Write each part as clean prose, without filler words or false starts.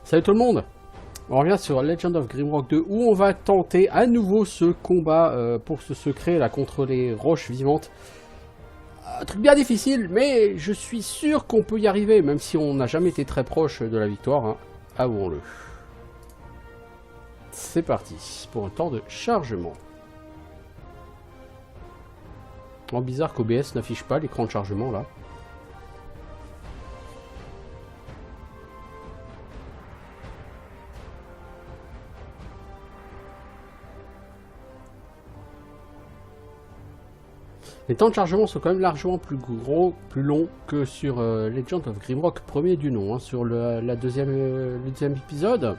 Salut tout le monde. On revient sur Legend of Grimrock 2 où on va tenter à nouveau ce combat pour ce secret là contre les roches vivantes. Un truc bien difficile, mais je suis sûr qu'on peut y arriver, même si on n'a jamais été très proche de la victoire, hein. Avouons-le. C'est parti pour un temps de chargement. Oh, bizarre qu'OBS n'affiche pas l'écran de chargement là. Les temps de chargement sont quand même largement plus longs que sur Legend of Grimrock premier du nom, hein, sur le deuxième épisode.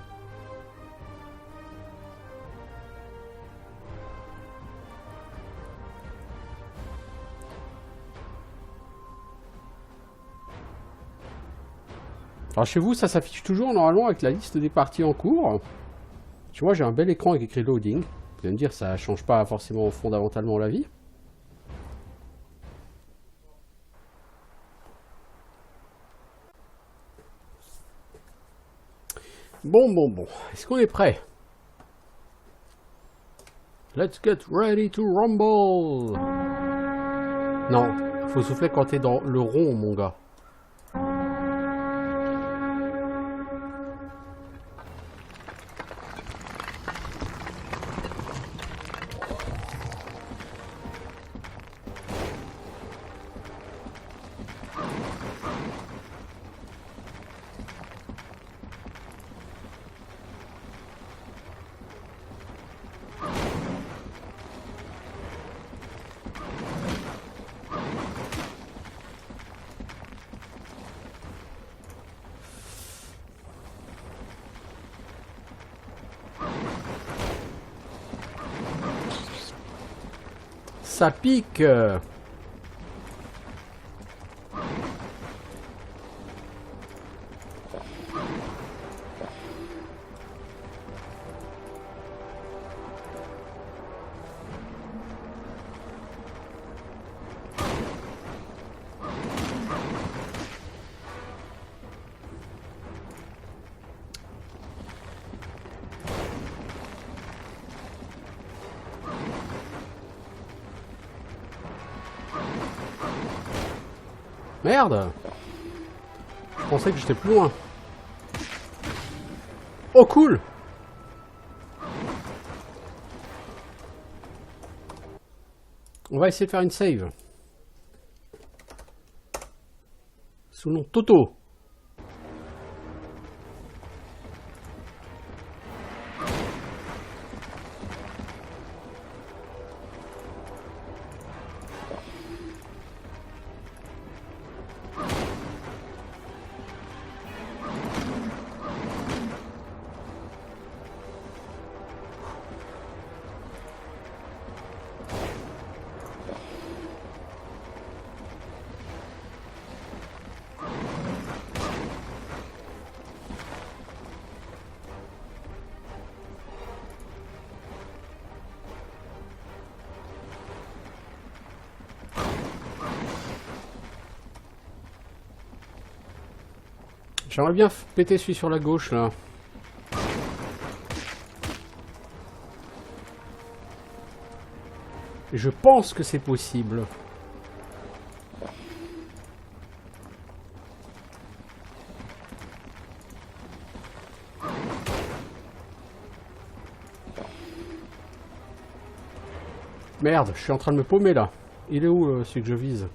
Alors chez vous, ça s'affiche toujours normalement avec la liste des parties en cours. Chez moi, j'ai un bel écran avec écrit loading. Vous allez me dire, ça change pas forcément fondamentalement la vie. Bon. Est-ce qu'on est prêt? Let's get ready to rumble. Non, faut souffler quand t'es dans le rond, mon gars. Ça pique. Merde! Je pensais que j'étais plus loin. Oh cool! On va essayer de faire une save. Sous le nom Toto. J'aimerais bien péter celui sur la gauche là. Je pense que c'est possible. Merde, je suis en train de me paumer là. Il est où celui que je vise?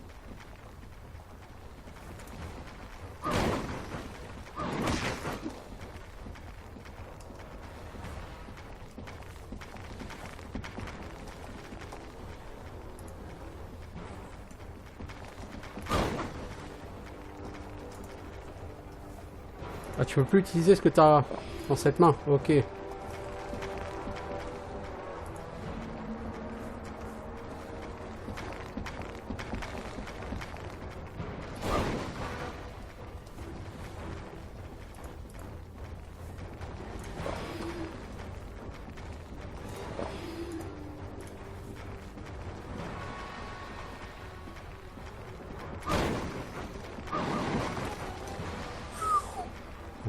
Ah, tu peux plus utiliser ce que tu as dans cette main. Ok.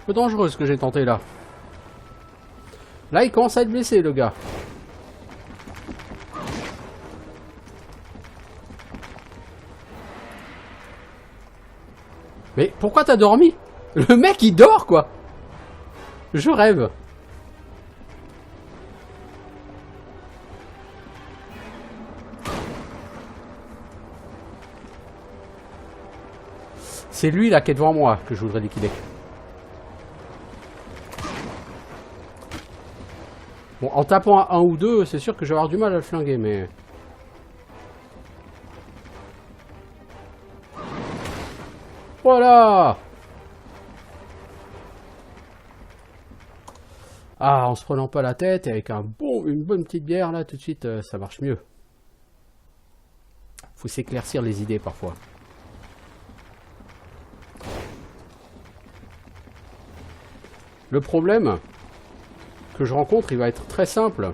peu dangereux ce que j'ai tenté là. Là, il commence à être blessé, le gars. Mais pourquoi t'as dormi? Le mec, il dort, quoi. Je rêve. C'est lui, là, qui est devant moi, que je voudrais liquider. Bon, en tapant à 1 ou 2, c'est sûr que je vais avoir du mal à le flinguer, mais... Voilà! Ah, en se prenant pas la tête, et avec une bonne petite bière, là, tout de suite, ça marche mieux. Faut s'éclaircir les idées, parfois. Le problème que je rencontre, il va être très simple.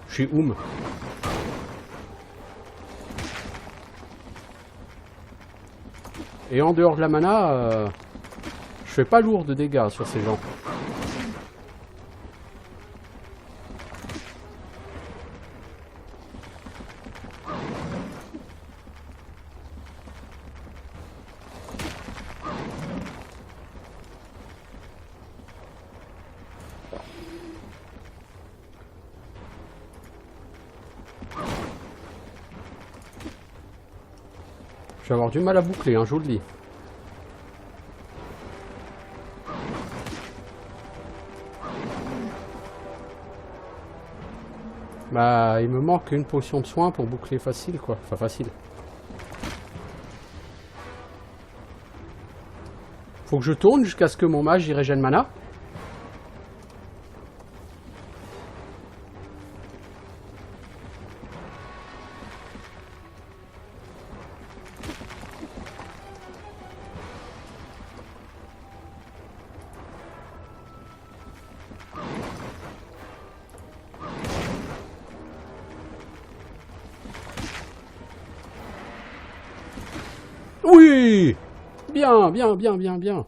Je suis Oum. Et en dehors de la mana, je fais pas lourd de dégâts sur ces gens. Je vais avoir du mal à boucler, hein, je vous le dis. Bah, il me manque une potion de soin pour boucler facile, quoi. Enfin, facile. Faut que je tourne jusqu'à ce que mon mage y régène mana. Oui! Bien, bien, bien, bien, bien.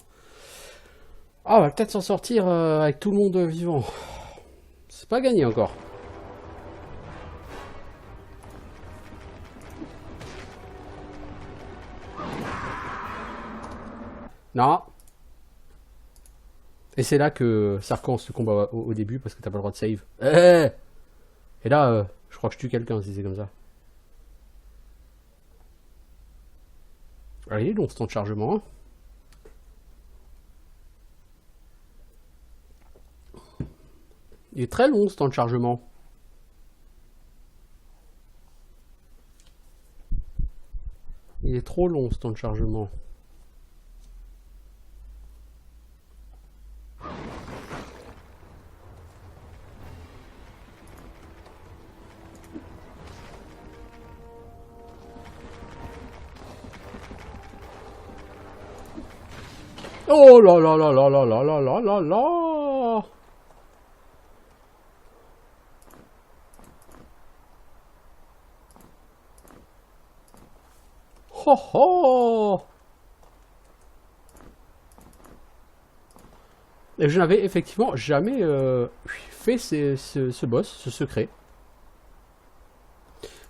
Ah, on va peut-être s'en sortir avec tout le monde vivant. C'est pas gagné encore. Non. Et c'est là que ça recommence le combat au début parce que t'as pas le droit de save. Et là, je crois que je tue quelqu'un si c'est comme ça. Allez, donc ce temps de chargement. Hein. Il est très long ce temps de chargement. Il est trop long ce temps de chargement. Oh là là là là là là là là là là. Ho ho. Et je n'avais effectivement jamais fait ce boss, ce secret.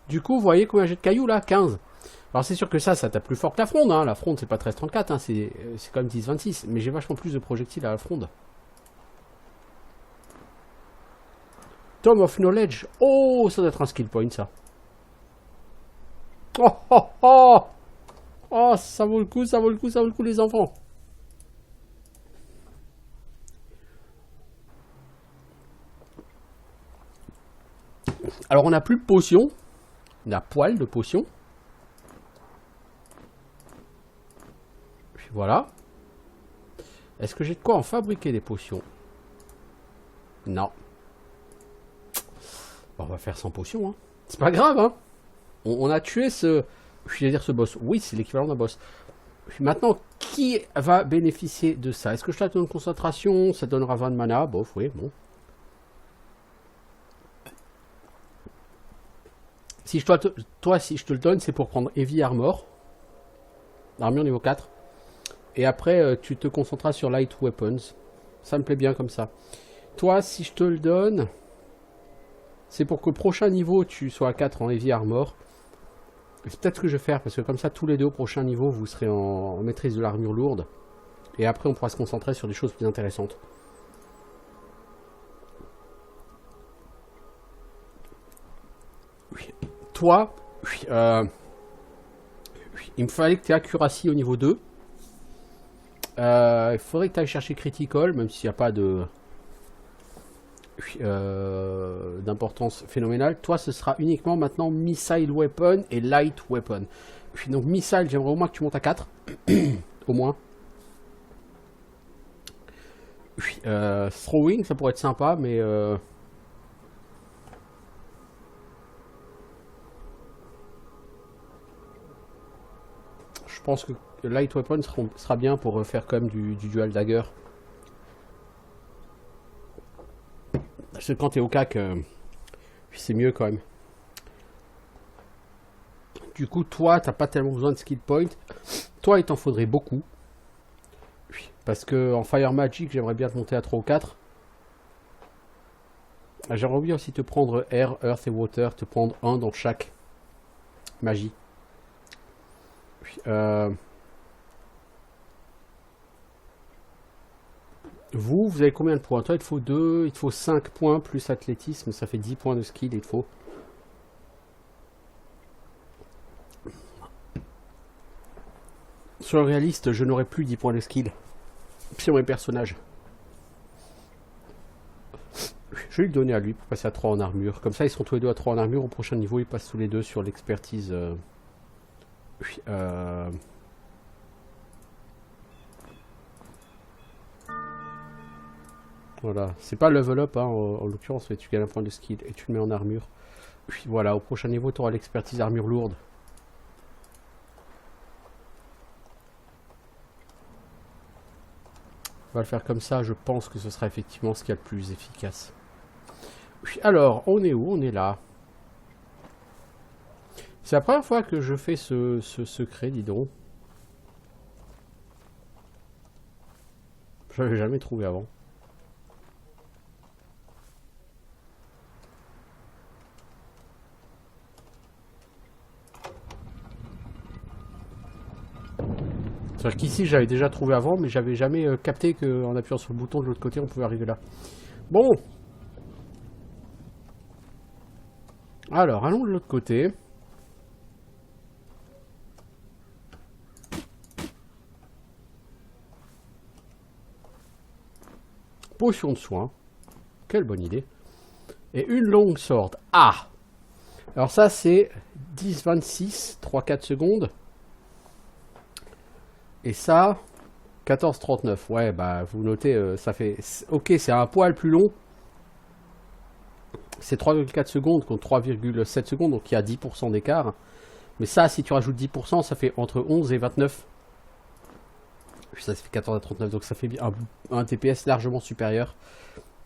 Du coup, vous voyez combien j'ai de cailloux là? 15. Alors c'est sûr que ça tape plus fort que la fronde. Hein. La fronde, c'est pas 13-34, hein. C'est quand même 10-26. Mais j'ai vachement plus de projectiles à la fronde. Tome of Knowledge. Oh, ça doit être un skill point, ça. Oh, oh, oh. Oh, ça vaut le coup, ça vaut le coup, ça vaut le coup, les enfants. Alors, on n'a plus de potions. On a poil de potions. Puis voilà. Est-ce que j'ai de quoi en fabriquer des potions? Non. Bon, on va faire sans potions. Hein. C'est pas grave. Hein. On a tué ce... Je vais dire ce boss. Oui, c'est l'équivalent d'un boss. Puis maintenant, qui va bénéficier de ça? Est-ce que je te donne concentration? Ça donnera 20 de mana. Bof, oui, bon. Si je si je te le donne, c'est pour prendre Heavy Armor. Armure niveau 4. Et après, tu te concentreras sur light weapons. Ça me plaît bien comme ça. Toi, si je te le donne, c'est pour que au prochain niveau, tu sois à 4 en heavy armor. C'est peut-être ce que je vais faire, parce que comme ça, tous les deux au prochain niveau, vous serez en maîtrise de l'armure lourde. Et après, on pourra se concentrer sur des choses plus intéressantes. Oui. Toi, oui, il me fallait que tu aies accuracy au niveau 2. Il faudrait que tu ailles chercher critical, même s'il n'y a pas de d'importance phénoménale. Toi, ce sera uniquement maintenant missile weapon et light weapon. Donc missile, j'aimerais au moins que tu montes à 4. Au moins. Throwing, ça pourrait être sympa, mais... je pense que light weapon sera bien pour faire quand même du dual dagger. Parce que quand t'es au cac, c'est mieux quand même. Du coup, toi, t'as pas tellement besoin de skill point. Toi, il t'en faudrait beaucoup. Parce que en Fire Magic, j'aimerais bien te monter à 3 ou 4. J'aimerais bien aussi te prendre Air, Earth et Water, te prendre un dans chaque magie. Vous avez combien de points? Toi, il te faut 2, il te faut 5 points plus athlétisme, ça fait 10 points de skill, il te faut. Sur le réaliste, je n'aurai plus 10 points de skill sur mes personnages. Je vais lui donner à lui pour passer à 3 en armure. Comme ça, ils seront tous les deux à 3 en armure. Au prochain niveau, ils passent tous les deux sur l'expertise. Voilà. C'est pas level up, hein, en l'occurrence, mais tu gagnes un point de skill et tu le mets en armure. Puis voilà, au prochain niveau, tu auras l'expertise armure lourde. On va le faire comme ça, je pense que ce sera effectivement ce qu'il y a de plus efficace. Alors, on est où? On est là. C'est la première fois que je fais ce secret, dis donc. Je l'avais jamais trouvé avant. C'est-à-dire qu'ici, j'avais déjà trouvé avant, mais j'avais jamais capté qu'en appuyant sur le bouton de l'autre côté, on pouvait arriver là. Bon. Alors, allons de l'autre côté. Potion de soin. Quelle bonne idée. Et une longue sword. Ah! Alors ça, c'est 10-26, 3-4 secondes. Et ça, 14-39. Ouais, bah, vous notez, ça fait... Ok, c'est un poil plus long. C'est 3,4 secondes contre 3,7 secondes, donc il y a 10% d'écart. Mais ça, si tu rajoutes 10%, ça fait entre 11 et 29. Puis ça fait 14 à 39, donc ça fait un TPS largement supérieur.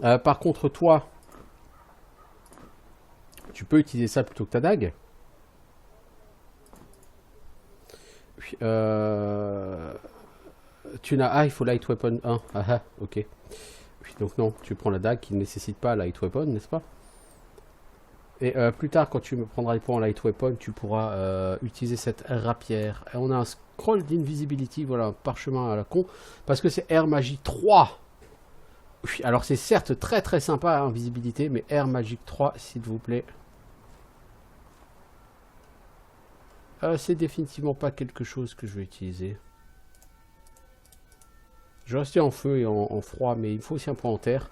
Par contre, toi, tu peux utiliser ça plutôt que ta dague. Puis, tu n'as... Ah, il faut Light Weapon 1. Ah, ah, ok. Puis, donc non, tu prends la dague qui ne nécessite pas Light Weapon, n'est-ce pas? Et plus tard, quand tu me prendras les points en Light Weapon, tu pourras utiliser cette rapière. Et on a un scroll d'invisibility, voilà, un parchemin à la con. Parce que c'est Air Magic 3. Alors c'est certes très très sympa, invisibilité, mais Air Magic 3, s'il vous plaît. C'est définitivement pas quelque chose que je vais utiliser. Je vais rester en feu et en froid, mais il faut aussi un point en terre.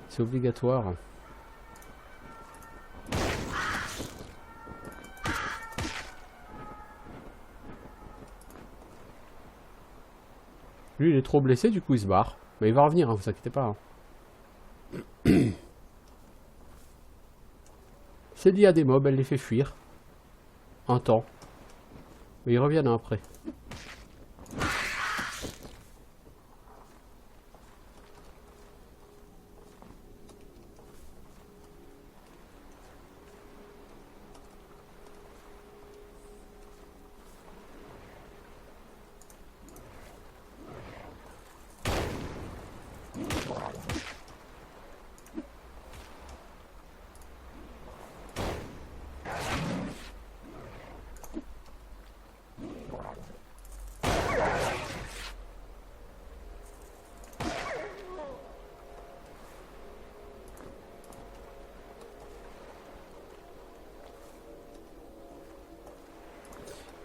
C'est obligatoire. Lui, il est trop blessé, du coup, il se barre. Mais il va revenir, hein, vous inquiétez pas. Hein. C'est lié à des mobs, elle les fait fuir. Un temps. Mais ils reviennent après.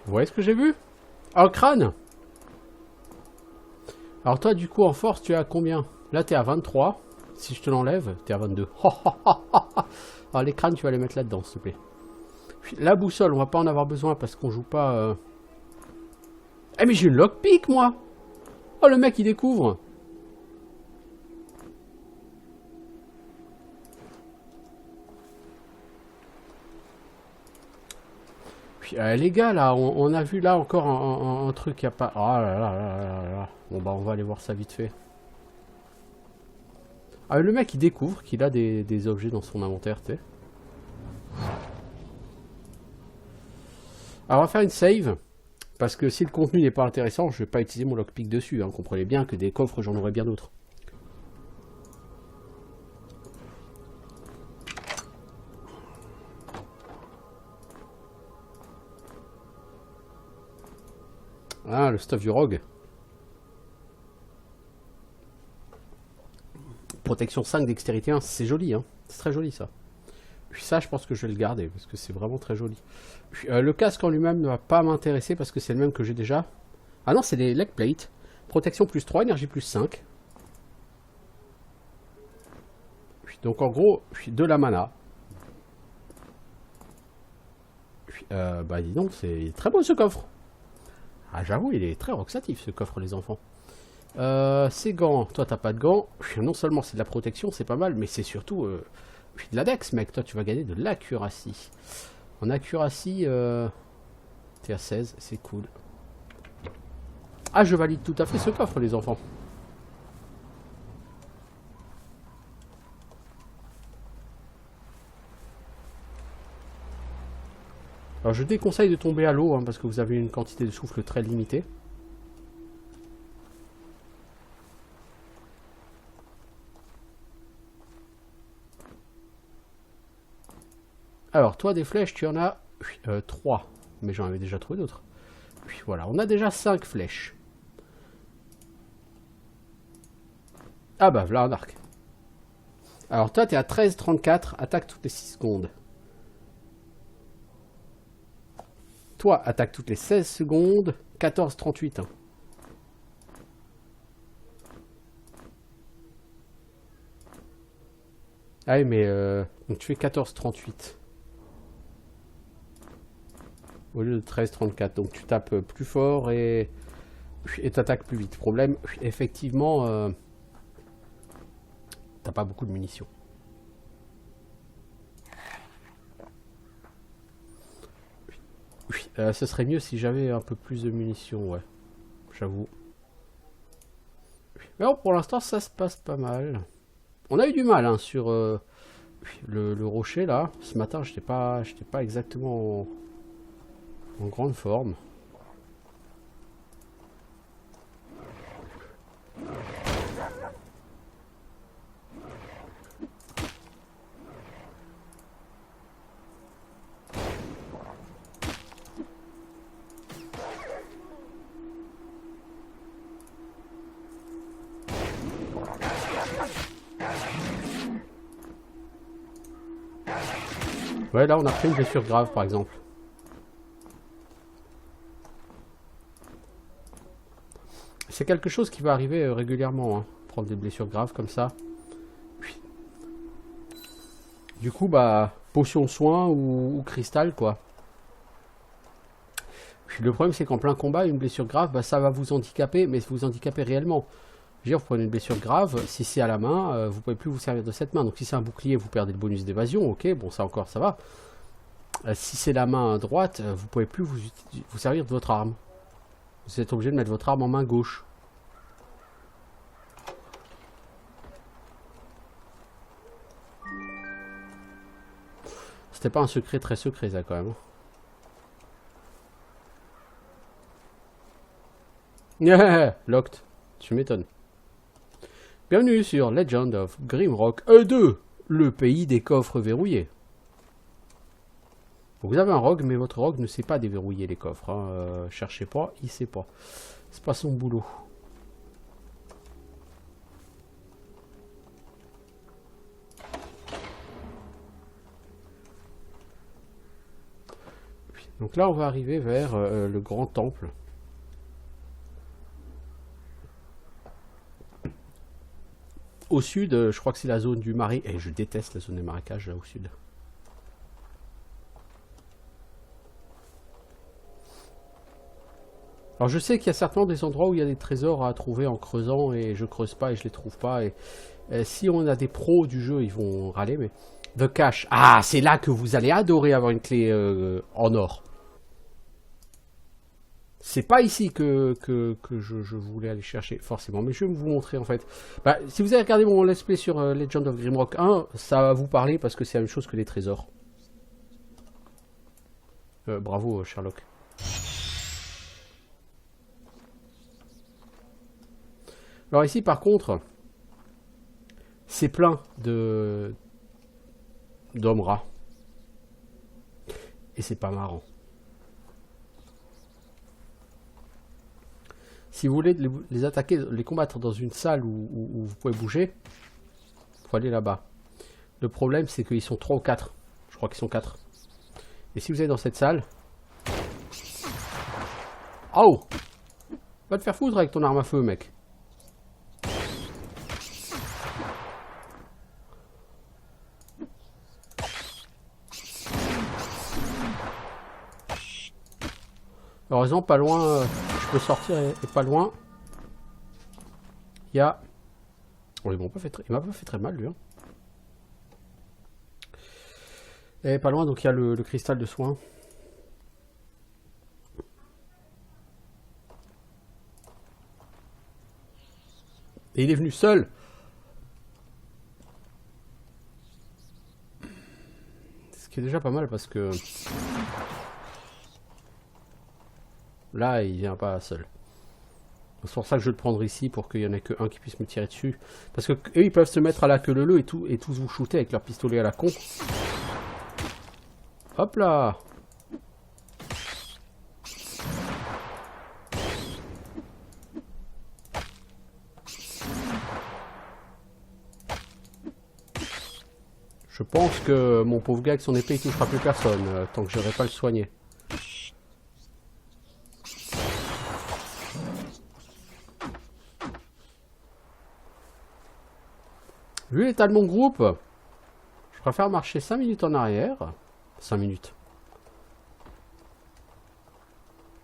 Vous voyez ce que j'ai vu? Ah, crâne! Alors toi, du coup, en force, tu es à combien? Là, tu es à 23. Si je te l'enlève, tu es à 22. Alors les crânes, tu vas les mettre là-dedans, s'il te plaît. Puis, la boussole, on va pas en avoir besoin parce qu'on joue pas... Eh, mais j'ai une lockpick, moi! Oh, le mec, il découvre! Puis, les gars, là, on a vu là encore un truc, il a pas... Oh là là là là là. Bon, bah, on va aller voir ça vite fait. Ah, le mec, il découvre qu'il a des objets dans son inventaire, tu sais. Alors, on va faire une save. Parce que si le contenu n'est pas intéressant, je vais pas utiliser mon lockpick dessus. Hein. Comprenez bien que des coffres, j'en aurais bien d'autres. Ah, le stuff du rogue. Protection 5, dextérité 1, c'est joli, hein. C'est très joli ça. Puis ça, je pense que je vais le garder, parce que c'est vraiment très joli. Puis, le casque en lui-même ne va pas m'intéresser, parce que c'est le même que j'ai déjà. Ah non, c'est les leg plates. Protection plus 3, énergie plus 5. Puis, donc en gros, de la mana. Puis, bah dis donc, c'est très beau ce coffre. Ah j'avoue, il est très roxatif ce coffre, les enfants. Ces gants, toi t'as pas de gants. Non seulement c'est de la protection, c'est pas mal, mais c'est surtout de la dex, mec. Toi tu vas gagner de l'accuracy. En accuracy, t'es à 16, c'est cool. Ah, je valide tout à fait ce coffre, les enfants. Alors je déconseille de tomber à l'eau, hein, parce que vous avez une quantité de souffle très limitée. Alors, toi, des flèches, tu en as 3. Mais j'en avais déjà trouvé d'autres. Puis voilà, on a déjà 5 flèches. Ah bah, voilà un arc. Alors toi, t'es à 13,34, attaque toutes les 6 secondes. Toi, attaque toutes les 16 secondes, 14,38. Hein. Ah oui, mais donc tu fais 14,38. Au lieu de 13,34. Donc tu tapes plus fort et t'attaques plus vite. Problème, effectivement, t'as pas beaucoup de munitions. Ce serait mieux si j'avais un peu plus de munitions, ouais. J'avoue. Mais bon, pour l'instant, ça se passe pas mal. On a eu du mal hein, sur le rocher, là. Ce matin, j'étais pas exactement en grande forme. Ouais, là, on a pris une blessure grave, par exemple. C'est quelque chose qui va arriver régulièrement, hein, prendre des blessures graves comme ça. Du coup, bah, potion soin ou cristal, quoi. Le problème, c'est qu'en plein combat, une blessure grave, bah, ça va vous handicaper, mais vous handicaper réellement. Je veux dire, vous prenez une blessure grave, si c'est à la main, vous pouvez plus vous servir de cette main. Donc si c'est un bouclier, vous perdez le bonus d'évasion, ok, bon ça encore, ça va. Si c'est la main droite, vous pouvez plus vous servir de votre arme. Vous êtes obligé de mettre votre arme en main gauche. C'était pas un secret très secret, ça, quand même. Yeah, locked. Tu m'étonnes. Bienvenue sur Legend of Grimrock E2, le pays des coffres verrouillés. Vous avez un rogue, mais votre rogue ne sait pas déverrouiller les coffres. Hein. Cherchez pas, il sait pas. C'est pas son boulot. Donc là, on va arriver vers le grand temple. Au sud, je crois que c'est la zone du marais. Et je déteste la zone des marécages là au sud. Alors je sais qu'il y a certainement des endroits où il y a des trésors à trouver en creusant et je creuse pas et je les trouve pas. Et si on a des pros du jeu, ils vont râler. Mais The Cache, ah, c'est là que vous allez adorer avoir une clé en or. C'est pas ici que je voulais aller chercher, forcément. Mais je vais vous montrer, en fait. Bah, si vous avez regardé mon let's play sur Legend of Grimrock 1, ça va vous parler parce que c'est la même chose que les trésors. Bravo, Sherlock. Alors ici, par contre, c'est plein d'hommes rats. Et c'est pas marrant. Si vous voulez les attaquer, les combattre dans une salle où vous pouvez bouger, il faut aller là-bas. Le problème, c'est qu'ils sont 3 ou 4. Je crois qu'ils sont 4. Et si vous êtes dans cette salle... Oh! Va te faire foutre avec ton arme à feu, mec. Heureusement, pas loin, je peux sortir et pas loin. Il y a... Oh, il m'a pas fait très mal, lui. Hein. Et pas loin, donc il y a le cristal de soin. Et il est venu seul. Ce qui est déjà pas mal parce que... Là, il vient pas seul. C'est pour ça que je vais le prendre ici, pour qu'il y en ait qu'un qui puisse me tirer dessus. Parce que eux, ils peuvent se mettre à la queue leu et tous vous shooter avec leur pistolet à la con. Hop là! Je pense que mon pauvre gars avec son épée, il touchera plus personne, tant que je n'aurai pas le soigné. Vu l'état de mon groupe, je préfère marcher 5 minutes en arrière. 5 minutes.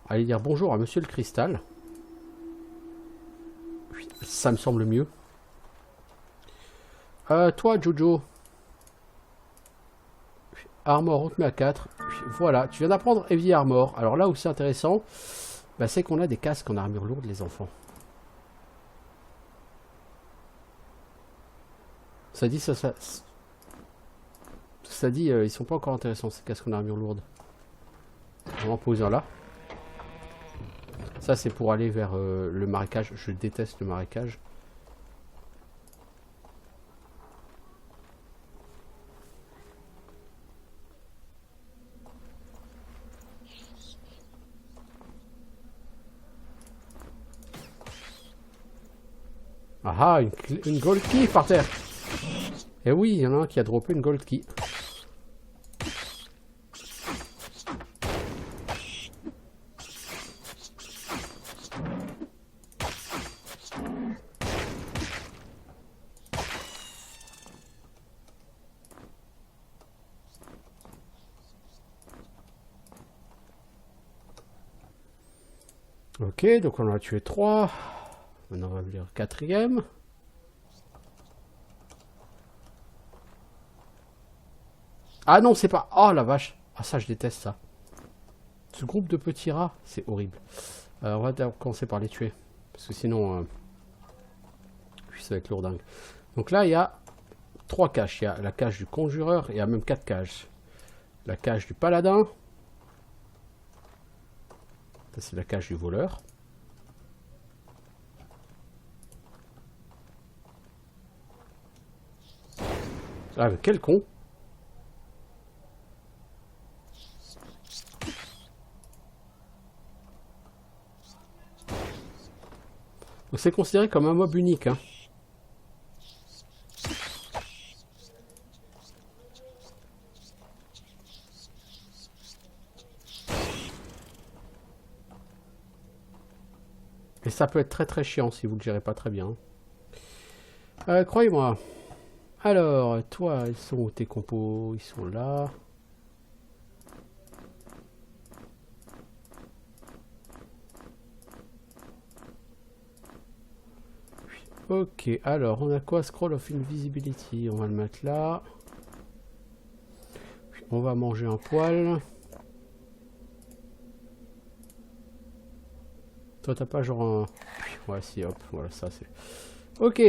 Aller dire bonjour à Monsieur le Cristal. Oui, ça me semble mieux. Toi, Jojo. Armor, on te met à 4. Voilà, tu viens d'apprendre Heavy Armor. Alors là où c'est intéressant, bah, c'est qu'on a des casques en armure lourde, les enfants. Ça dit, ça dit, ils sont pas encore intéressants, ces casques en armure lourde. On va en poser un là. Ça, c'est pour aller vers le marécage. Je déteste le marécage. Ah ah, une gold key par terre. Eh oui, il y en a un qui a droppé une gold key. Ok, donc on en a tué 3. Maintenant on va venir le 4e. Ah non, c'est pas... Oh la vache. Ah ça, je déteste ça. Ce groupe de petits rats, c'est horrible. On va commencer par les tuer. Parce que sinon... ça va être lourdingue. Donc là, il y a 3 caches. Il y a la cage du conjureur. Il y a même 4 caches. La cage du paladin. Ça, c'est la cage du voleur. Ah, mais quel con. Donc c'est considéré comme un mob unique, hein. Et ça peut être très très chiant si vous le gérez pas très bien. Croyez-moi. Alors, toi, ils sont où tes compos? Ils sont là. Ok, alors on a quoi? Scroll of Invisibility, on va le mettre là. Puis on va manger un poil. Toi t'as pas genre un... Ouais si, hop, voilà ça c'est... Ok.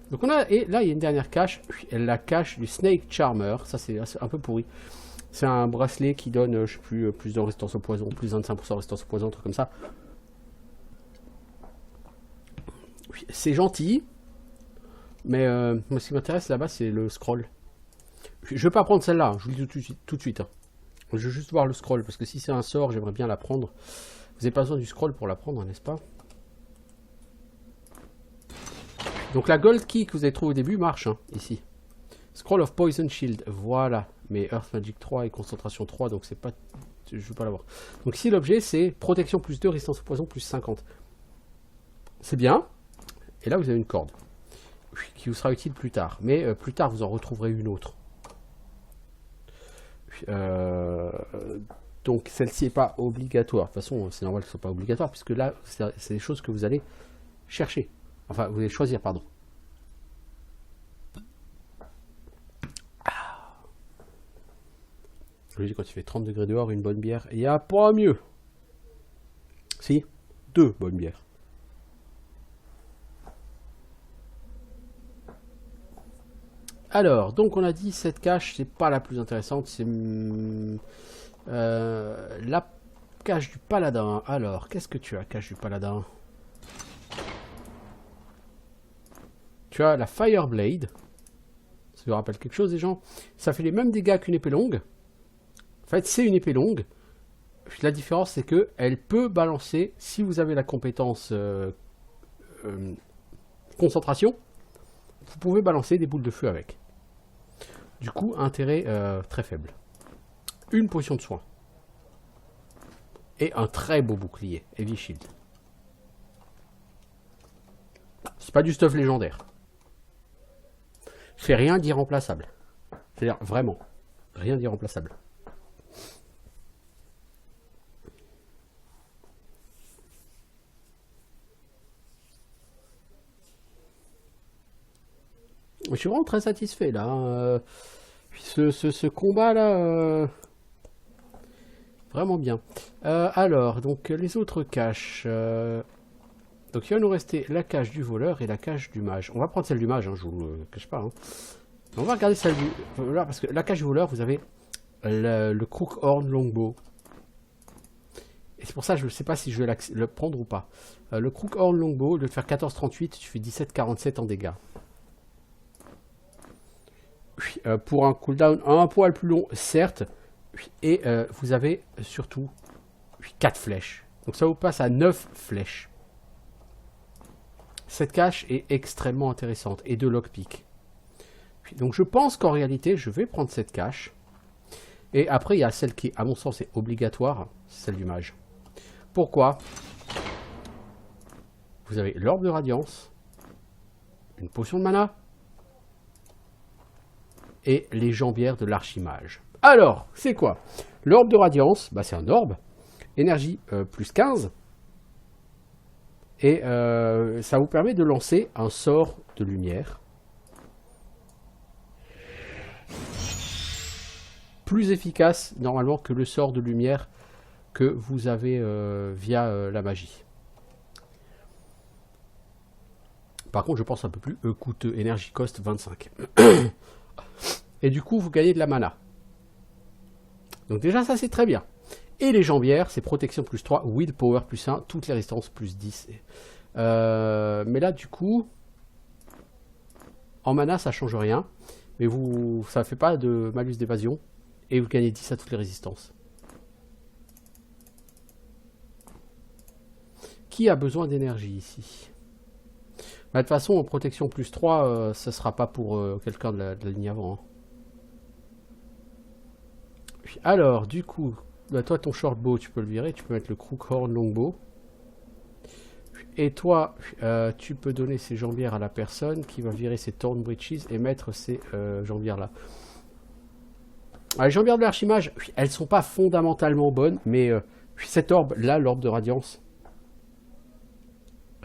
Donc on a... Et là il y a une dernière cache. La cache du Snake Charmer. Ça c'est un peu pourri. C'est un bracelet qui donne, je sais plus, plus de résistance au poison, plus 25% de résistance au poison, un truc comme ça. C'est gentil, mais moi, ce qui m'intéresse là-bas, c'est le scroll. Je vais pas prendre celle-là, je vous le dis tout de suite. Hein. Je veux juste voir le scroll, parce que si c'est un sort, j'aimerais bien la prendre. Vous n'avez pas besoin du scroll pour la prendre, n'est-ce pas? Donc la gold key que vous avez trouvée au début marche, hein, ici. Scroll of Poison Shield, voilà. Mais Earth Magic 3 et concentration 3, donc c'est pas... Je veux pas l'avoir. Donc ici, l'objet, c'est protection plus 2, résistance au poison plus 50. C'est bien. Et là, vous avez une corde qui vous sera utile plus tard. Mais plus tard, vous en retrouverez une autre. Donc, celle-ci n'est pas obligatoire. De toute façon, c'est normal que ce ne soit pas obligatoire, puisque là, c'est des choses que vous allez chercher. Enfin, vous allez choisir, pardon. Je dis, quand il fait 30 degrés dehors, une bonne bière, il n'y a pas mieux. Si, 2 bonnes bières. Alors, donc on a dit cette cache, c'est pas la plus intéressante, c'est la cache du paladin. Alors, qu'est-ce que tu as, cache du paladin? Tu as la Fireblade. Ça vous rappelle quelque chose, les gens? Ça fait les mêmes dégâts qu'une épée longue. En fait, c'est une épée longue. La différence, c'est que elle peut balancer, si vous avez la compétence concentration, vous pouvez balancer des boules de feu avec. Du coup, intérêt très faible. Une potion de soin. Et un très beau bouclier, Heavy Shield. C'est pas du stuff légendaire. Fait rien d'irremplaçable. C'est-à-dire, vraiment, rien d'irremplaçable. Je suis vraiment très satisfait là. Ce combat là, vraiment bien. Alors, donc les autres caches. Donc il va nous rester la cache du voleur et la cache du mage. On va prendre celle du mage, hein, je vous le cache pas. Hein. On va regarder celle du voleur parce que la cache du voleur, vous avez le Crookhorn Longbow. Et c'est pour ça que je ne sais pas si je vais le prendre ou pas. Le Crookhorn Longbow, de faire 14,38, tu fais 17,47 en dégâts. Pour un cooldown un poil plus long, certes. Et vous avez surtout 4 flèches. Donc ça vous passe à 9 flèches. Cette cache est extrêmement intéressante. Et de lockpick. Donc je pense qu'en réalité, je vais prendre cette cache. Et après, il y a celle qui, à mon sens, est obligatoire. C'est celle du mage. Pourquoi? Vous avez l'orbe de radiance. Une potion de mana. Et les jambières de l'archimage. Alors, c'est quoi? L'orbe de radiance, bah, c'est un orbe. Énergie plus 15. Et ça vous permet de lancer un sort de lumière. Plus efficace, normalement, que le sort de lumière que vous avez via la magie. Par contre, je pense un peu plus coûteux. Énergie cost 25. Et du coup, vous gagnez de la mana. Donc déjà, ça, c'est très bien. Et les jambières, c'est protection plus 3, willpower plus 1, toutes les résistances plus 10. Mais là, du coup... En mana, ça change rien, mais ça fait pas de malus d'évasion, et vous gagnez 10 à toutes les résistances. Qui a besoin d'énergie ici? Bah, de toute façon, en protection plus 3, ça sera pas pour quelqu'un de la ligne avant. Hein. Alors, du coup, bah, toi, ton shortbow, tu peux le virer. Tu peux mettre le crookhorn longbow. Et toi, tu peux donner ces jambières à la personne qui va virer ses torn breeches et mettre ces jambières-là. Les jambières de l'archimage, elles sont pas fondamentalement bonnes, mais cette orbe-là, l'orbe de radiance,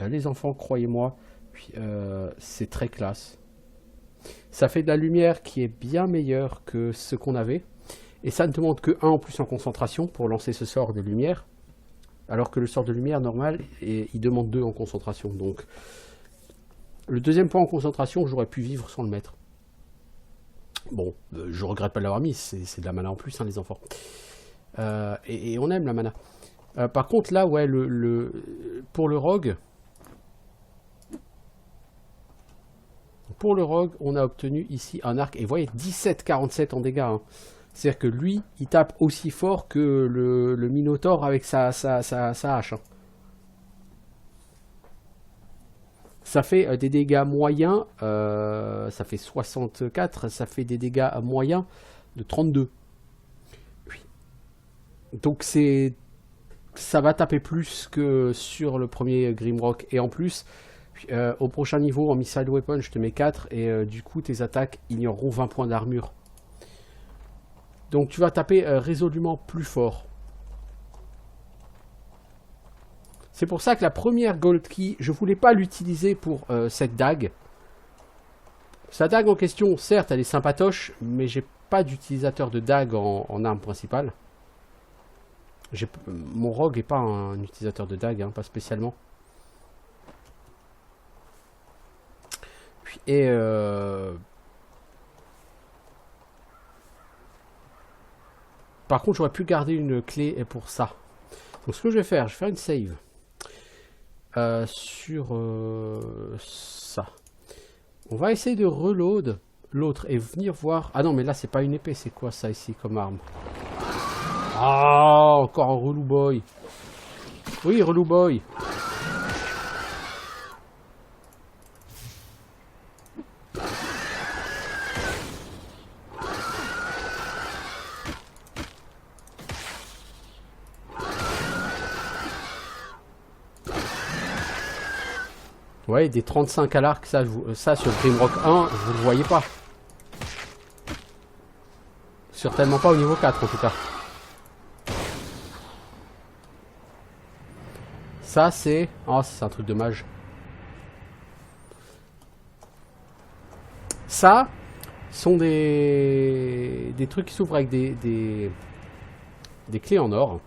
les enfants, croyez-moi, c'est très classe. Ça fait de la lumière qui est bien meilleure que ce qu'on avait. Et ça ne demande que 1 en plus en concentration pour lancer ce sort de lumière. Alors que le sort de lumière normal, il demande 2 en concentration. Donc, le deuxième point en concentration, j'aurais pu vivre sans le mettre. Bon, je regrette pas de l'avoir mis, c'est de la mana en plus, hein, les enfants. Et on aime la mana. Par contre, là, ouais, pour le rogue... Pour le rogue, on a obtenu ici un arc. Et vous voyez, 17,47 en dégâts. Hein. C'est-à-dire que lui, il tape aussi fort que le Minotaure avec sa hache. Hein. Ça fait des dégâts moyens. Ça fait 64. Ça fait des dégâts moyens de 32. Oui. Donc ça va taper plus que sur le premier Grimrock. Et en plus... au prochain niveau, en Missile Weapon, je te mets 4 et du coup, tes attaques ignoreront 20 points d'armure. Donc, tu vas taper résolument plus fort. C'est pour ça que la première Gold Key, je voulais pas l'utiliser pour cette dague. Sa dague en question, certes, elle est sympatoche, mais j'ai pas d'utilisateur de dague en arme principale. Mon rogue n'est pas un utilisateur de dague, hein, pas spécialement. Et par contre, j'aurais pu garder une clé pour ça. Donc, ce que je vais faire une save sur ça. On va essayer de reload l'autre et venir voir. Ah non, mais là, c'est pas une épée, c'est quoi ça ici comme arme? Ah, encore un relou boy. Oui, relou boy. Ouais, des 35 à l'arc, ça sur Grimrock 1, vous ne le voyez pas. Certainement pas au niveau 4 en tout cas. Ça c'est... Oh, c'est un truc de mage. Ça sont des trucs qui s'ouvrent avec des clés en or.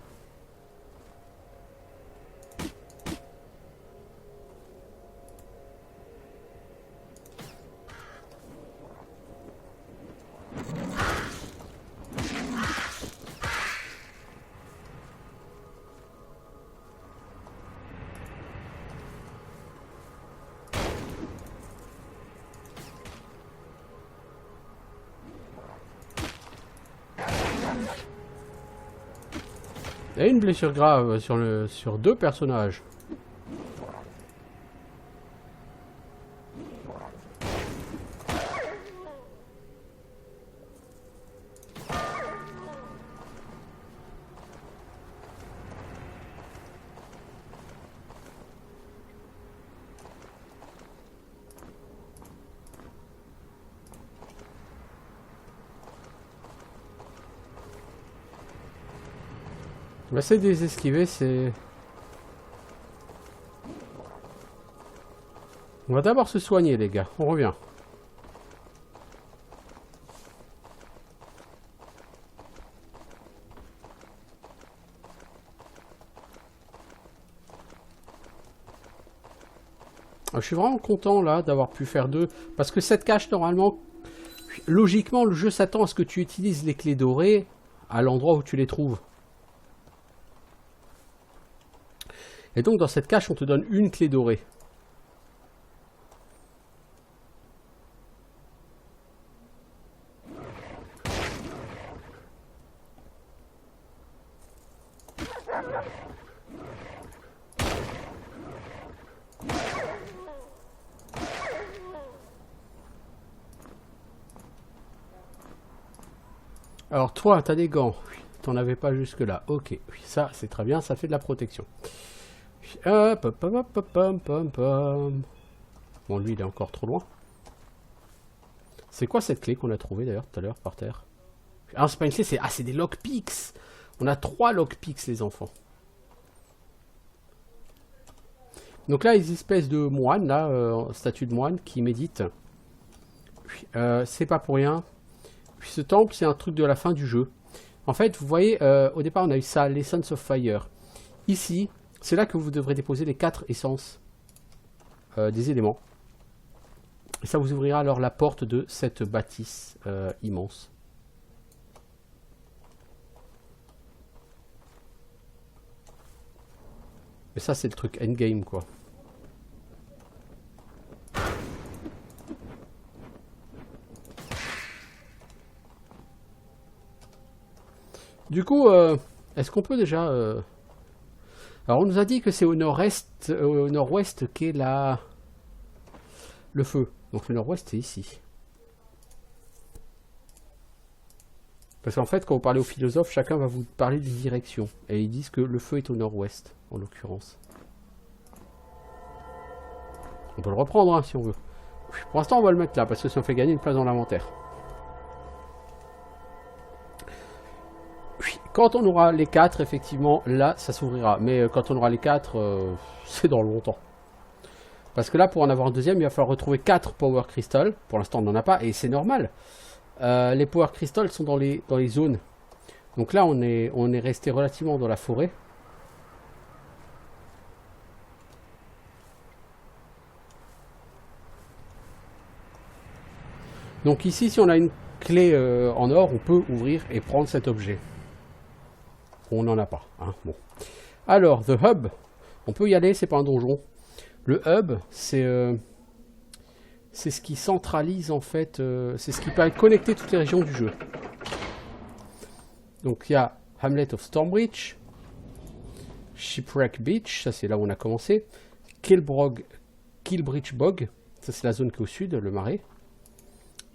Il y a une blessure grave sur 2 personnages. On va essayer de les esquiver, c'est... On va d'abord se soigner, les gars. On revient. Je suis vraiment content, là, d'avoir pu faire 2. Parce que cette cache, normalement... Logiquement, le jeu s'attend à ce que tu utilises les clés dorées à l'endroit où tu les trouves. Et donc, dans cette cache, on te donne une clé dorée. Alors toi, t'as des gants. T'en avais pas jusque là. Ok, oui, ça c'est très bien, ça fait de la protection. Hop, hop, hop, hop, hop, hop, hop. Bon, lui il est encore trop loin. C'est quoi cette clé qu'on a trouvée d'ailleurs tout à l'heure par terre? Ah, c'est pas une clé, c'est des lockpicks. On a 3 lockpicks les enfants. Donc là, les espèces de moines, là, statue de moine qui médite. C'est pas pour rien. Puis ce temple, c'est un truc de la fin du jeu. En fait, vous voyez, au départ, on a eu ça, l'Essence of Fire. Ici, c'est là que vous devrez déposer les 4 essences des éléments. Et ça vous ouvrira alors la porte de cette bâtisse immense. Et ça, c'est le truc endgame, quoi. Du coup, est-ce qu'on peut déjà... Alors, on nous a dit que c'est au nord-ouest qu'est le feu. Donc, le nord-ouest, c'est ici. Parce qu'en fait, quand vous parlez aux philosophes, chacun va vous parler d'une direction. Et ils disent que le feu est au nord-ouest, en l'occurrence. On peut le reprendre, hein, si on veut. Pour l'instant, on va le mettre là, parce que ça nous fait gagner une place dans l'inventaire. Quand on aura les 4, effectivement, là, ça s'ouvrira. Mais quand on aura les 4, c'est dans longtemps. Parce que là, pour en avoir un deuxième, il va falloir retrouver 4 Power Crystal. Pour l'instant, on n'en a pas, et c'est normal. Les Power Crystal sont dans les zones. Donc là, on est resté relativement dans la forêt. Donc ici, si on a une clé en or, on peut ouvrir et prendre cet objet. On n'en a pas. Hein, bon. Alors, The Hub, on peut y aller, c'est pas un donjon. Le Hub, c'est ce qui centralise en fait, c'est ce qui permet de connecter toutes les régions du jeu. Donc il y a Hamlet of Stormbridge, Shipwreck Beach, ça c'est là où on a commencé, Killbridge Bog, ça c'est la zone qui est au sud, le marais,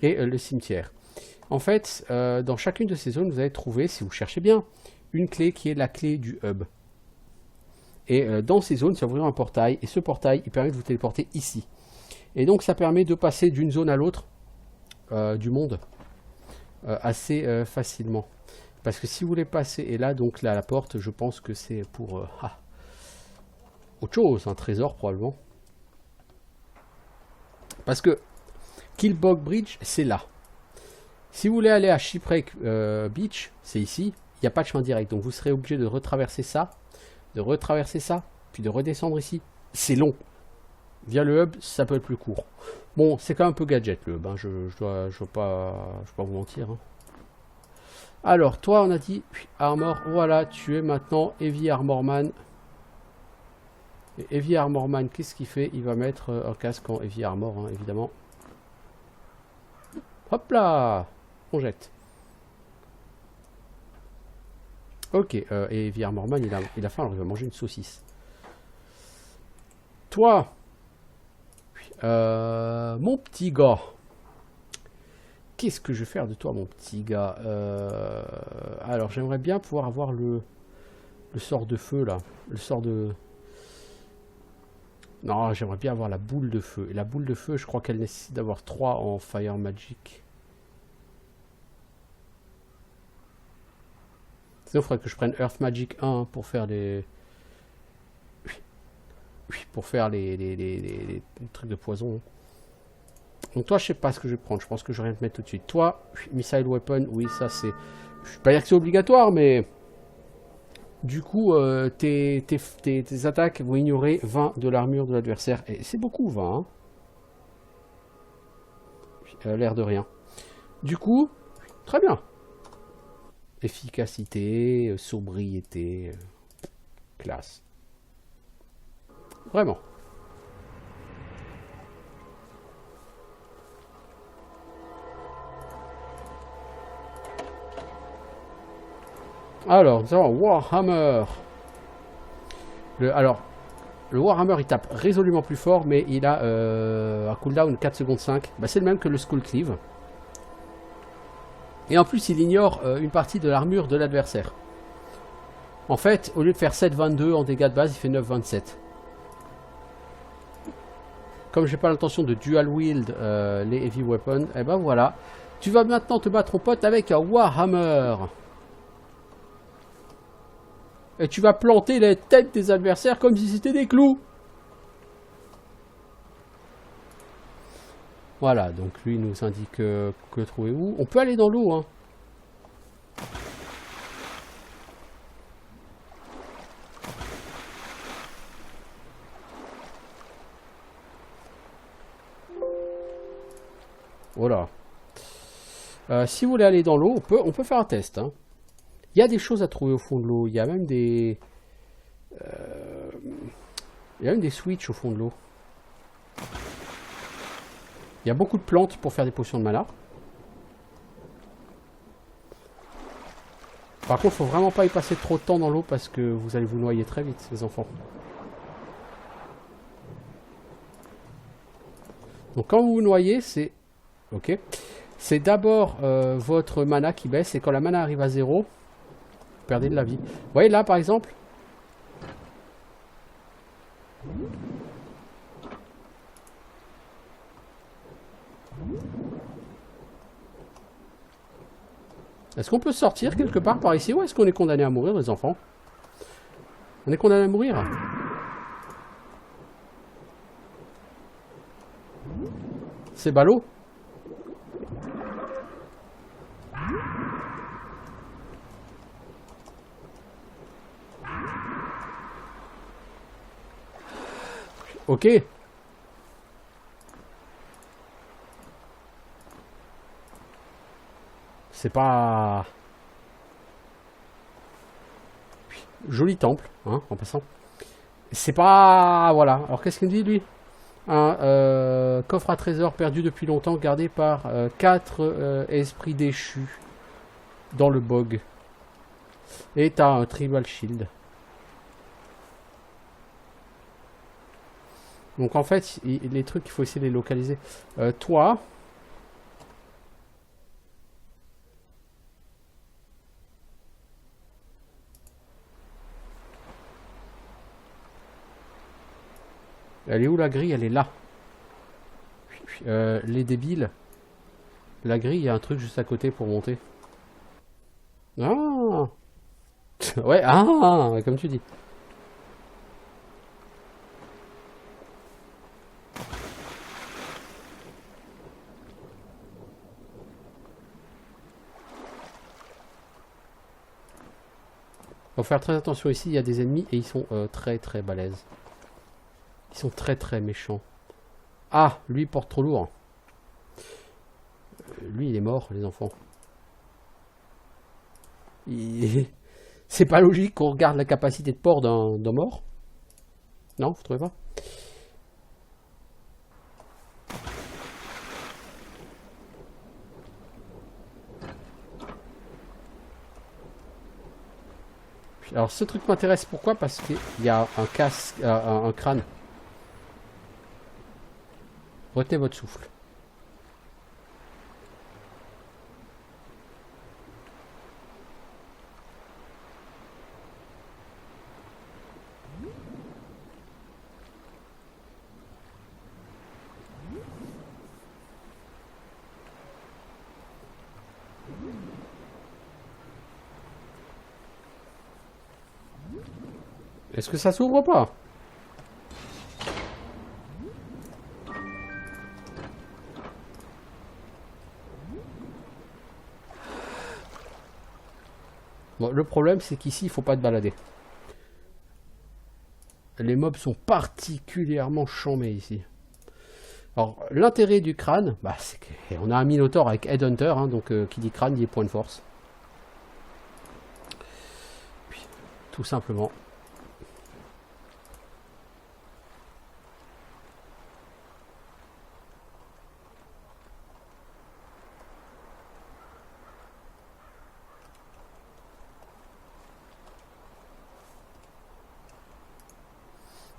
et le cimetière. En fait, dans chacune de ces zones, vous allez trouver, si vous cherchez bien, une clé qui est la clé du hub. Et dans ces zones, ça va ouvrir un portail, et ce portail, il permet de vous téléporter ici. Et donc ça permet de passer d'une zone à l'autre du monde assez facilement. Parce que si vous voulez passer, et là, donc là, la porte, je pense que c'est pour autre chose, un trésor probablement. Parce que Killbog Bridge, c'est là. Si vous voulez aller à Shipwreck Beach, c'est ici. Il n'y a pas de chemin direct, donc vous serez obligé de retraverser ça, puis de redescendre ici. C'est long. Via le hub, ça peut être plus court. Bon, c'est quand même un peu gadget le hub, hein. Je dois pas vous mentir. Hein. Alors, toi, on a dit Armor, voilà, tu es maintenant Heavy Armorman. Et Heavy Armorman, qu'est-ce qu'il fait? Il va mettre un casque en Heavy Armor, hein, évidemment. Hop là, on jette. Ok, et Heavy Armorman, il a faim, alors il va manger une saucisse. Toi, mon petit gars, qu'est-ce que je vais faire de toi, mon petit gars? Alors, j'aimerais bien pouvoir avoir le sort de feu, là. Le sort de... Non, j'aimerais bien avoir la boule de feu. Et la boule de feu, je crois qu'elle nécessite d'avoir 3 en Fire Magic. Sinon, il faudrait que je prenne Earth Magic 1 pour faire les... pour faire les trucs de poison. Donc toi, je sais pas ce que je vais prendre. Je pense que je vais rien te mettre tout de suite. Toi, Missile Weapon, oui, ça c'est... Je vais pas dire que c'est obligatoire, mais... Du coup, tes attaques vont ignorer 20 de l'armure de l'adversaire. Et c'est beaucoup, 20. Hein. L'air de rien. Du coup, très bien. Efficacité, sobriété, classe. Vraiment. Alors, nous avons Warhammer. Le Warhammer, il tape résolument plus fort, mais il a un cooldown 4 secondes 5. Bah, c'est le même que le Skull Cleave. Et en plus, il ignore une partie de l'armure de l'adversaire. En fait, au lieu de faire 7,22 en dégâts de base, il fait 9,27. Comme j'ai pas l'intention de dual wield les heavy weapons, et ben voilà. Tu vas maintenant te battre au pote avec un Warhammer. Et tu vas planter les têtes des adversaires comme si c'était des clous. Voilà, donc lui nous indique que trouver où. On peut aller dans l'eau, hein. Voilà. Si vous voulez aller dans l'eau, on peut faire un test, hein. Il y a des choses à trouver au fond de l'eau. Il y a même des... il y a même des switches au fond de l'eau. Il y a beaucoup de plantes pour faire des potions de mana. Par contre, faut vraiment pas y passer trop de temps dans l'eau parce que vous allez vous noyer très vite, les enfants. Donc quand vous vous noyez, c'est... Ok. C'est d'abord votre mana qui baisse et quand la mana arrive à 0, vous perdez de la vie. Vous voyez là, par exemple... Est-ce qu'on peut sortir quelque part par ici ou est-ce qu'on est condamné à mourir, les enfants? On est condamné à mourir. C'est ballot. Ok. C'est pas... Joli temple, hein, en passant. C'est pas... Voilà. Alors qu'est-ce qu'il me dit, lui? Un coffre à trésor perdu depuis longtemps, gardé par 4 esprits déchus dans le bog. Et t'as un tribal shield. Donc en fait, les trucs, il faut essayer de les localiser. Toi... Elle est où la grille? Elle est là. Les débiles. La grille, il y a un truc juste à côté pour monter. Ah. Ouais, ah, comme tu dis. Faut faire très attention ici, il y a des ennemis et ils sont très très balèzes. Ils sont très très méchants. Ah, lui il porte trop lourd. Lui il est mort, les enfants. C'est pas logique qu'on regarde la capacité de port d'un mort. Non, vous trouvez pas? Alors ce truc m'intéresse, pourquoi? Parce qu'il y a un casque, un crâne. Retenez votre souffle. Est-ce que ça s'ouvre pas? Bon, le problème c'est qu'ici il faut pas te balader. Les mobs sont particulièrement chambés ici. Alors l'intérêt du crâne, bah, c'est qu'on a un Minotaur avec Headhunter, hein, donc qui dit crâne dit point de force. Puis, tout simplement.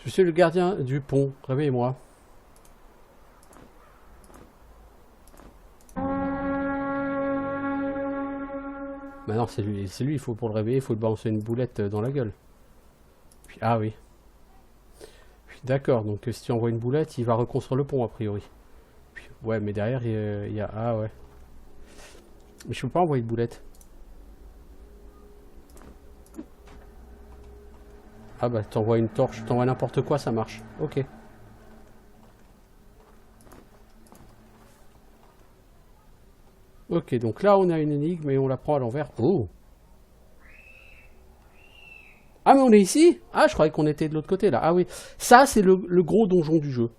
Je suis le gardien du pont, réveillez-moi. Bah non, c'est lui, il faut pour le réveiller, il faut lui balancer une boulette dans la gueule. Puis, ah oui. D'accord, donc si tu envoies une boulette, il va reconstruire le pont a priori. Puis, ouais, mais derrière, il y a... Ah ouais. Mais je peux pas envoyer de boulette. Ah bah, t'envoies une torche, t'envoies n'importe quoi, ça marche. Ok. Ok, donc là, on a une énigme et on la prend à l'envers. Oh! Ah, mais on est ici? Ah, je croyais qu'on était de l'autre côté, là. Ah oui. Ça, c'est le gros donjon du jeu.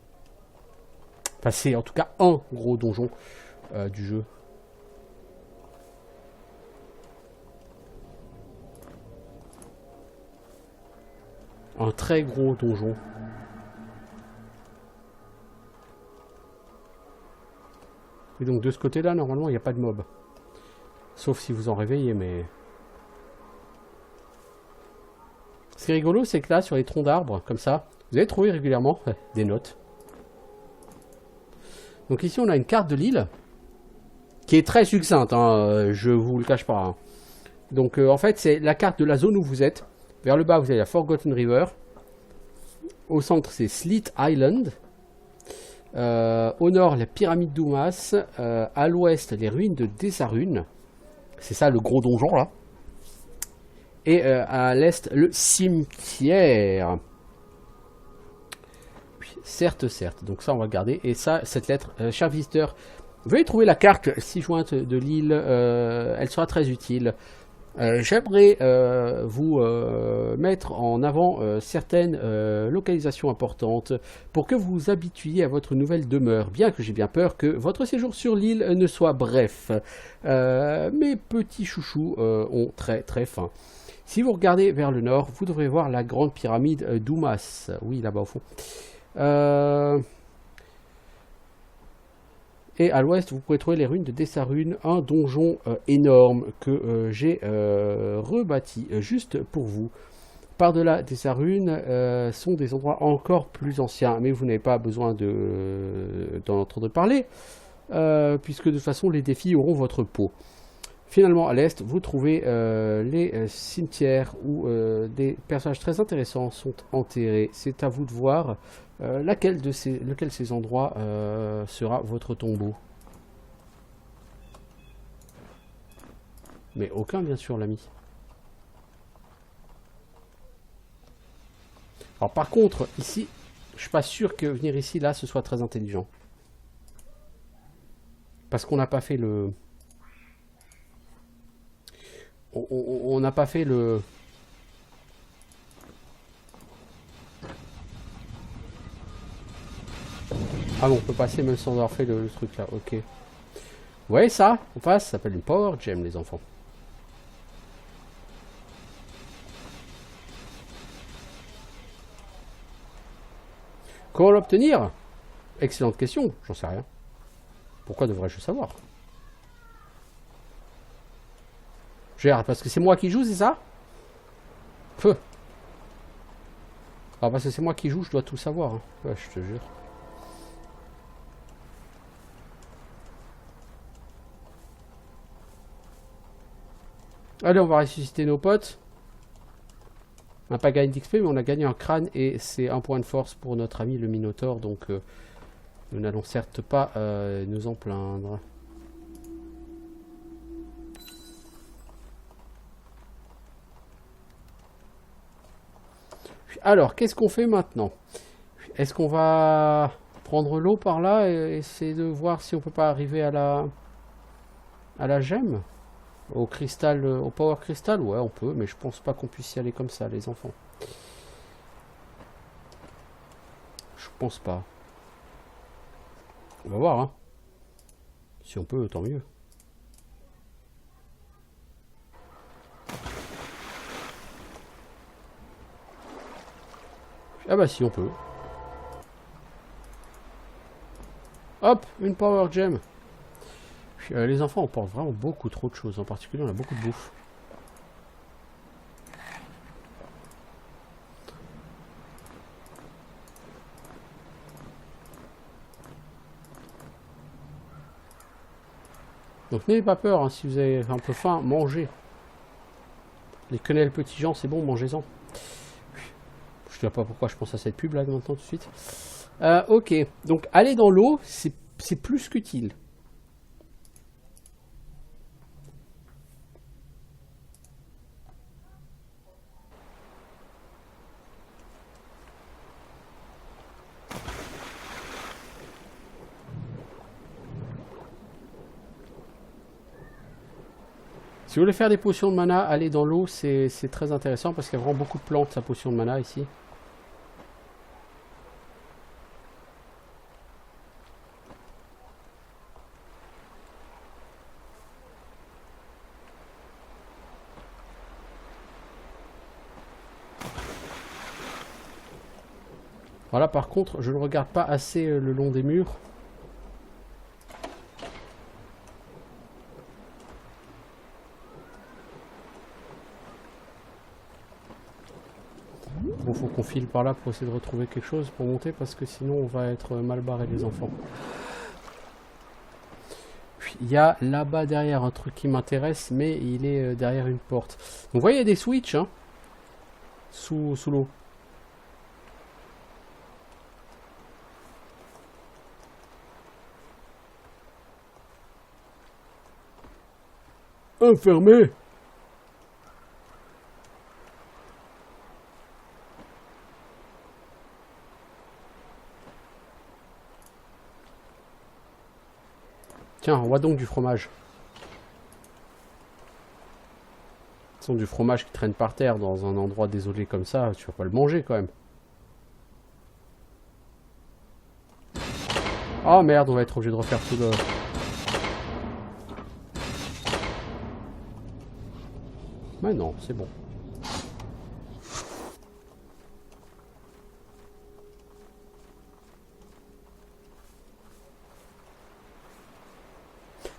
Enfin, c'est en tout cas un gros donjon du jeu. Un très gros donjon. Et donc, de ce côté-là, normalement, il n'y a pas de mob. Sauf si vous en réveillez, mais... Ce qui est rigolo, c'est que là, sur les troncs d'arbres, comme ça, vous allez trouver régulièrement des notes. Donc ici, on a une carte de l'île, qui est très succincte, hein, je vous le cache pas. Hein. Donc en fait, c'est la carte de la zone où vous êtes. Vers le bas, vous avez la Forgotten River. Au centre, c'est Slit Island. Au nord, la pyramide d'Oumas. À l'ouest, les ruines de Desarune. C'est ça le gros donjon là. Et à l'est, le cimetière. Oui, certes, certes. Donc ça, on va garder. Et ça, cette lettre, cher visiteur, veuillez trouver la carte ci-jointe de l'île. Elle sera très utile. J'aimerais vous mettre en avant certaines localisations importantes pour que vous vous habituiez à votre nouvelle demeure, bien que j'ai bien peur que votre séjour sur l'île ne soit bref. Mes petits chouchous ont très très faim. Si vous regardez vers le nord, vous devrez voir la grande pyramide d'Oumas. Oui, là-bas au fond. Et à l'ouest, vous pourrez trouver les ruines de Desarune, un donjon énorme que j'ai rebâti juste pour vous. Par-delà Desarune sont des endroits encore plus anciens, mais vous n'avez pas besoin d'en entendre parler, puisque de toute façon, les défis auront votre peau. Finalement, à l'est, vous trouvez les cimetières où des personnages très intéressants sont enterrés. C'est à vous de voir lequel de ces endroits sera votre tombeau. Mais aucun, bien sûr, l'ami. Alors par contre, ici, je suis pas sûr que venir ici, là, ce soit très intelligent. Parce qu'on n'a pas fait le... On n'a pas fait le... Ah bon, on peut passer même sans avoir fait le truc là, ok. Vous voyez ça, en face, ça s'appelle une Power Gem, les enfants. Comment l'obtenir? Excellente question, j'en sais rien. Pourquoi devrais-je savoir? Gère, parce que c'est moi qui joue, c'est ça? Peu. Alors parce que c'est moi qui joue, je dois tout savoir. Hein. Ouais, je te jure. Allez, on va ressusciter nos potes. On n'a pas gagné d'XP, mais on a gagné un crâne et c'est un point de force pour notre ami le Minotaure. Donc nous n'allons certes pas nous en plaindre. Alors, qu'est-ce qu'on fait maintenant? Est-ce qu'on va prendre l'eau par là et essayer de voir si on peut pas arriver à la gemme? Au cristal, au power crystal? Ouais, on peut, mais je pense pas qu'on puisse y aller comme ça, les enfants. Je pense pas. On va voir, hein. Si on peut, tant mieux. Ah bah si, on peut. Hop, une power gem. Les enfants, on porte vraiment beaucoup trop de choses. En particulier, on a beaucoup de bouffe. Donc n'ayez pas peur, hein, si vous avez un peu faim, mangez. Les quenelles petits gens, c'est bon, mangez-en. Je ne sais pas pourquoi je pense à cette pub là maintenant tout de suite. Ok, donc aller dans l'eau, c'est plus qu'utile. Si vous voulez faire des potions de mana, aller dans l'eau, c'est très intéressant parce qu'il y a vraiment beaucoup de plantes, la potion de mana ici. Voilà, par contre, je ne regarde pas assez le long des murs. Bon, faut qu'on file par là pour essayer de retrouver quelque chose pour monter parce que sinon on va être mal barré les enfants. Il y a là-bas derrière un truc qui m'intéresse, mais il est derrière une porte. Donc, vous voyez, il y a des switches hein, sous l'eau. Enfermé. Tiens, on voit donc du fromage. Ce sont du fromage qui traîne par terre dans un endroit désolé comme ça, tu vas pas le manger quand même. Oh merde, on va être obligé de refaire tout le... Mais non, c'est bon.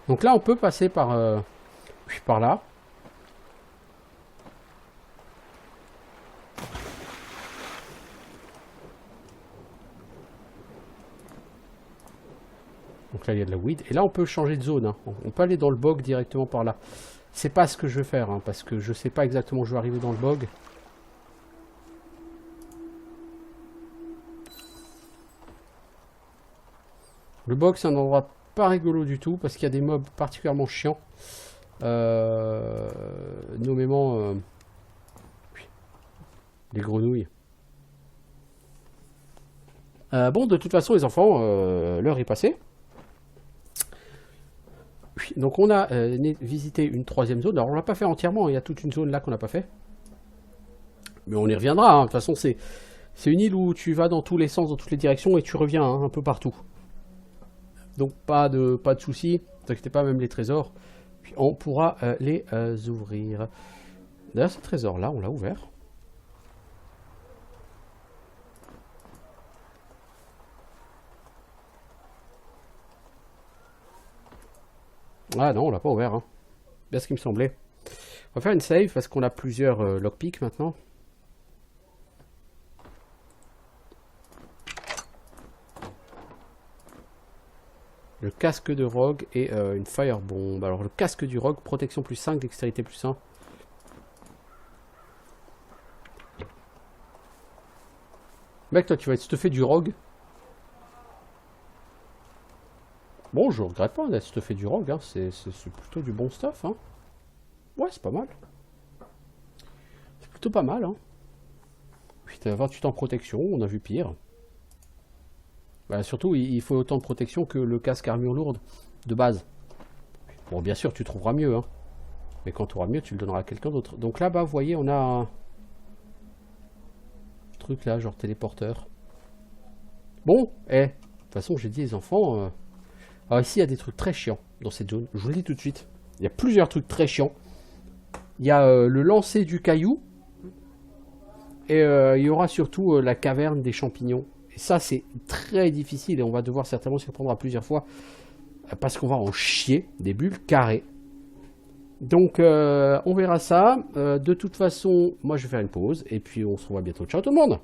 Donc là, on peut passer par là. Donc là, il y a de la weed. Et là, on peut changer de zone. Hein. On peut aller dans le bog directement par là. C'est pas ce que je vais faire, hein, parce que je sais pas exactement où je vais arriver dans le bog. Le bog, c'est un endroit pas rigolo du tout, parce qu'il y a des mobs particulièrement chiants. Nommément les grenouilles. Bon, de toute façon, les enfants, l'heure est passée. Donc on a visité une troisième zone. Alors on l'a pas fait entièrement, il y a toute une zone là qu'on n'a pas fait. Mais on y reviendra, hein. De toute façon c'est une île où tu vas dans tous les sens, dans toutes les directions et tu reviens hein, un peu partout. Donc pas de soucis, ne t'inquiète pas, même les trésors. Puis on pourra les ouvrir. D'ailleurs ce trésor là, on l'a ouvert. Ah non, on l'a pas ouvert. Hein. Bien ce qui me semblait. On va faire une save parce qu'on a plusieurs lockpicks maintenant. Le casque de rogue et une firebomb. Alors le casque du rogue, protection plus 5, dextérité plus 1. Mec, toi tu vas être stuffé du rogue. Bon, je regrette pas d'être stuffé du rogue, hein. C'est plutôt du bon stuff. Hein. Ouais, c'est pas mal. C'est plutôt pas mal. Hein. Puis t'as 28 ans de protection, on a vu pire. Bah, surtout, il faut autant de protection que le casque armure lourde de base. Bon, bien sûr, tu trouveras mieux. Hein. Mais quand tu auras mieux, tu le donneras à quelqu'un d'autre. Donc là-bas, vous voyez, on a un truc là, genre téléporteur. Bon, de toute façon, j'ai dit les enfants... Alors ici, il y a des trucs très chiants dans cette zone. Je vous le dis tout de suite. Il y a plusieurs trucs très chiants. Il y a le lancer du caillou. Et il y aura surtout la caverne des champignons. Et ça, c'est très difficile. Et on va devoir certainement s'y reprendre plusieurs fois. Parce qu'on va en chier des bulles carrées. Donc, on verra ça. De toute façon, moi, je vais faire une pause. Et puis, on se revoit bientôt. Ciao tout le monde!